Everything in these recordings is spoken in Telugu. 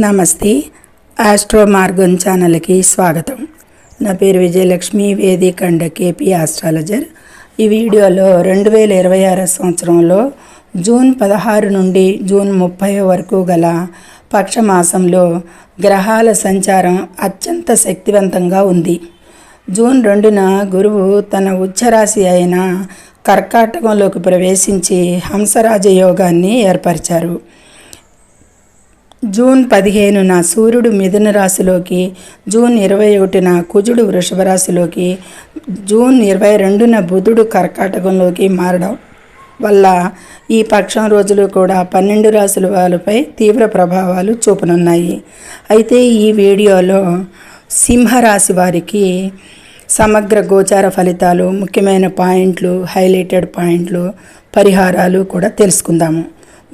నమస్తే. ఆస్ట్రో మార్గం ఛానల్కి స్వాగతం. నా పేరు విజయలక్ష్మి, వేదిక అండ్ కేపీ ఆస్ట్రాలజర్. ఈ వీడియోలో 2026 సంవత్సరంలో జూన్ 16 నుండి జూన్ 30 వరకు గల పక్షమాసంలో గ్రహాల సంచారం అత్యంత శక్తివంతంగా ఉంది. జూన్ 2న గురువు తన ఉచ్చరాశి అయిన కర్కాటకంలోకి ప్రవేశించి హంసరాజ యోగాన్ని ఏర్పరిచారు. జూన్ 15న సూర్యుడు మిథున రాశిలోకి, జూన్ 21న కుజుడు వృషభ రాశిలోకి, జూన్ 22న బుధుడు కర్కాటకంలోకి మారడం వల్ల ఈ పక్షం రోజులు కూడా 12 రాశుల వాళ్ళపై తీవ్ర ప్రభావాలు చూపనున్నాయి. అయితే ఈ వీడియోలో సింహరాశి వారికి సమగ్ర గోచార ఫలితాలు, ముఖ్యమైన పాయింట్లు, హైలైటెడ్ పాయింట్లు, పరిహారాలు కూడా తెలుసుకుందాము.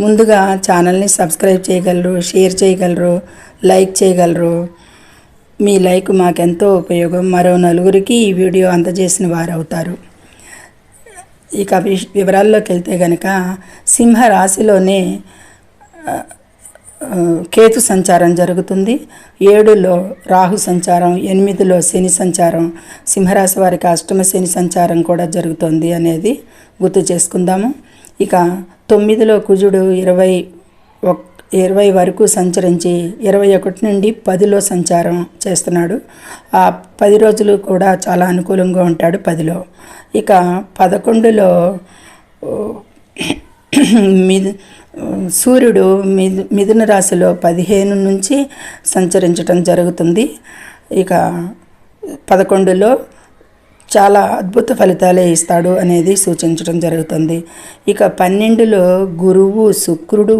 ముందుగా ఛానల్ని సబ్స్క్రైబ్ చేయగలరు, షేర్ చేయగలరు, లైక్ చేయగలరు. మీ లైక్ మాకెంతో ఉపయోగం. మరో నలుగురికి ఈ వీడియో అందజేసిన వారు అవుతారు. ఇక వివరాల్లోకి వెళ్తే కనుక సింహరాశిలోనే కేతు సంచారం జరుగుతుంది. 7లో రాహు సంచారం, 8లో శని సంచారం, సింహరాశి వారికి అష్టమ శని సంచారం కూడా జరుగుతుంది అనేది గుర్తు చేసుకుందాము. ఇక 9లో కుజుడు 20 వరకు సంచరించి 21 నుండి 10లో సంచారం చేస్తున్నాడు. ఆ 10 రోజులు కూడా చాలా అనుకూలంగా ఉంటాడు 10లో. ఇక 11లో సూర్యుడు మిథున రాశిలో 15 నుంచి సంచరించడం జరుగుతుంది. ఇక 11లో చాలా అద్భుత ఫలితాలే ఇస్తాడు అనేది సూచించడం జరుగుతుంది. ఇక 12లో గురువు, శుక్రుడు,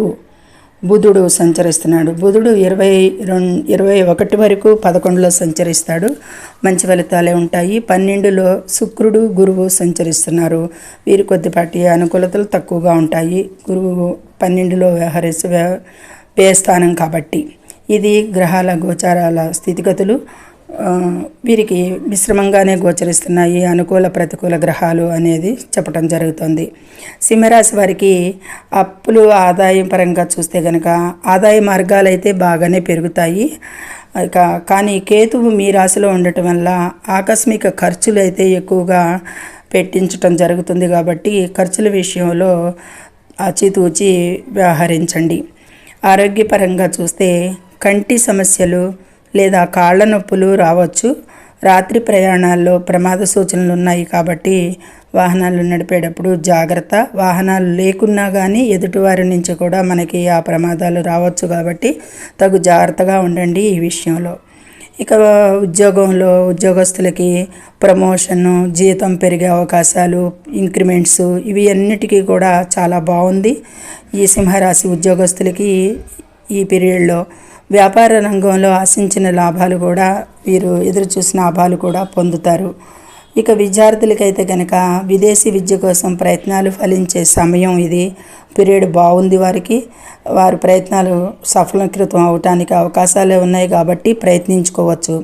బుధుడు సంచరిస్తున్నాడు. బుధుడు 21 వరకు 11లో సంచరిస్తాడు. మంచి ఫలితాలే ఉంటాయి. 12లో శుక్రుడు, గురువు సంచరిస్తున్నారు. వీరి కొద్దిపాటి అనుకూలతలు తక్కువగా ఉంటాయి. గురువు 12లో వ్యయస్థానం కాబట్టి. ఇది గ్రహాల గోచారాల స్థితిగతులు. వీరికి మిశ్రమంగానే గోచరిస్తున్నాయి అనుకూల ప్రతికూల గ్రహాలు అనేది చెప్పడం జరుగుతుంది. సింహరాశి వారికి అప్పులు, ఆదాయం పరంగా చూస్తే కనుక ఆదాయ మార్గాలు అయితే బాగానే పెరుగుతాయి. కానీ కేతువు మీ రాశిలో ఉండటం వల్ల ఆకస్మిక ఖర్చులు అయితే ఎక్కువగా పెట్టించటం జరుగుతుంది. కాబట్టి ఖర్చుల విషయంలో ఆచితూచి వ్యవహరించండి. ఆరోగ్యపరంగా చూస్తే కంటి సమస్యలు లేదా కాళ్ళ నొప్పులు రావచ్చు. రాత్రి ప్రయాణాల్లో ప్రమాద సూచనలు ఉన్నాయి కాబట్టి వాహనాలు నడిపేటప్పుడు జాగ్రత్త. వాహనాలు లేకున్నా కానీ ఎదుటివారి నుంచి కూడా మనకి ఆ ప్రమాదాలు రావచ్చు కాబట్టి తగు జాగ్రత్తగా ఉండండి ఈ విషయంలో. ఇక ఉద్యోగంలో ఉద్యోగస్తులకి ప్రమోషను, జీతం పెరిగే అవకాశాలు, ఇంక్రిమెంట్స్ ఇవి అన్నిటికీ కూడా చాలా బాగుంది ఈ సింహరాశి ఉద్యోగస్తులకి ఈ పీరియడ్లో. వ్యాపార రంగంలో ఆశించిన లాభాలు కూడా, వీరు ఎదురు చూసిన లాభాలు కూడా పొందుతారు. ఇక విద్యార్థులకైతే కనుక విదేశీ విద్య కోసం ప్రయత్నాలు ఫలించే సమయం ఇది. పీరియడ్ బాగుంది వారికి. వారి ప్రయత్నాలు సఫలీకృతం అవటానికి అవకాశాలే ఉన్నాయి కాబట్టి ప్రయత్నించుకోవచ్చు.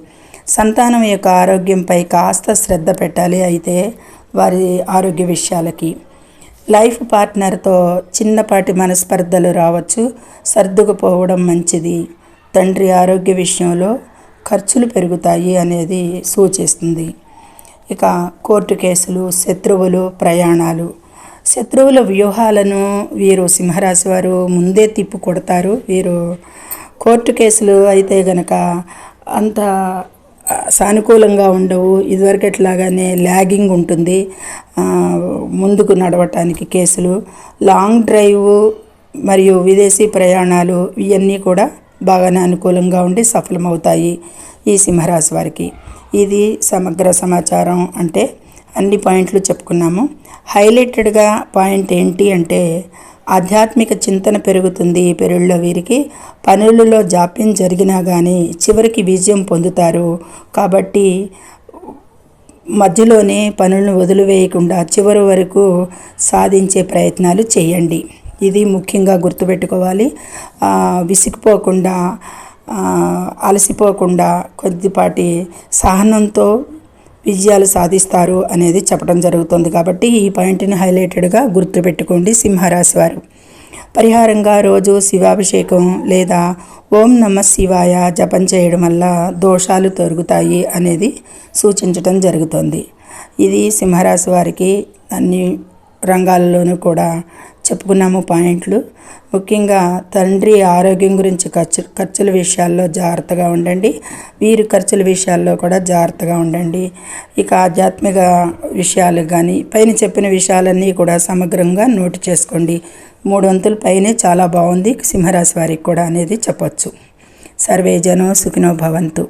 సంతానం యొక్క ఆరోగ్యంపై కాస్త శ్రద్ధ పెట్టాలి అయితే వారి ఆరోగ్య విషయాలకి. లైఫ్ పార్ట్నర్తో చిన్నపాటి మనస్పర్ధలు రావచ్చు, సర్దుకుపోవడం మంచిది. తండ్రి ఆరోగ్య విషయంలో ఖర్చులు పెరుగుతాయి అనేది సూచిస్తుంది. ఇక కోర్టు కేసులు, శత్రువులు, ప్రయాణాలు. శత్రువుల వ్యూహాలను వీరు సింహరాశి వారు ముందే తిప్పు కొడతారు. వీరు కోర్టు కేసులు అయితే గనక అంత సానుకూలంగా ఉండవు. ఇదివరకట్లాగానే ల్యాగింగ్ ఉంటుంది ముందుకు నడవటానికి కేసులు. లాంగ్ డ్రైవ్ మరియు విదేశీ ప్రయాణాలు ఇవన్నీ కూడా బాగానే అనుకూలంగా ఉండి సఫలమవుతాయి ఈ సింహరాశి వారికి. ఇది సమగ్ర సమాచారం. అంటే అన్ని పాయింట్లు చెప్పుకున్నాము. హైలైటెడ్గా పాయింట్ ఏంటి అంటే ఆధ్యాత్మిక చింతన పెరుగుతుంది ఈ పీరియడ్లో. వీరికి పనులలో జాప్యం జరిగినా కానీ చివరికి విజయం పొందుతారు. కాబట్టి మధ్యలోనే పనులను వదిలివేయకుండా చివరి వరకు సాధించే ప్రయత్నాలు చేయండి. ఇది ముఖ్యంగా గుర్తుపెట్టుకోవాలి. విసిగిపోకుండా, అలసిపోకుండా కొద్దిపాటి సహనంతో విజయాలు సాధిస్తారు అనేది చెప్పడం జరుగుతుంది. కాబట్టి ఈ పాయింట్ని హైలైటెడ్గా గుర్తుపెట్టుకోండి సింహరాశి వారు. పరిహారంగా రోజు శివాభిషేకం లేదా ఓం నమ శివాయ జపం చేయడం వల్ల దోషాలు తొలగుతాయి అనేది సూచించడం జరుగుతుంది. ఇది సింహరాశి వారికి అన్ని రంగాల్లోనూ కూడా చెప్పుకున్నాము పాయింట్లు. ముఖ్యంగా తండ్రి ఆరోగ్యం గురించి ఖర్చుల విషయాల్లో జాగ్రత్తగా ఉండండి. వీరి ఖర్చుల విషయాల్లో కూడా జాగ్రత్తగా ఉండండి. ఇక ఆధ్యాత్మిక విషయాలు కానీ పైన చెప్పిన విషయాలన్నీ కూడా సమగ్రంగా నోటు చేసుకోండి. 3 వంతుల పైనే చాలా బాగుంది సింహరాశి వారికి కూడా అనేది చెప్పొచ్చు. సర్వే జనో సుఖినో భవంతు.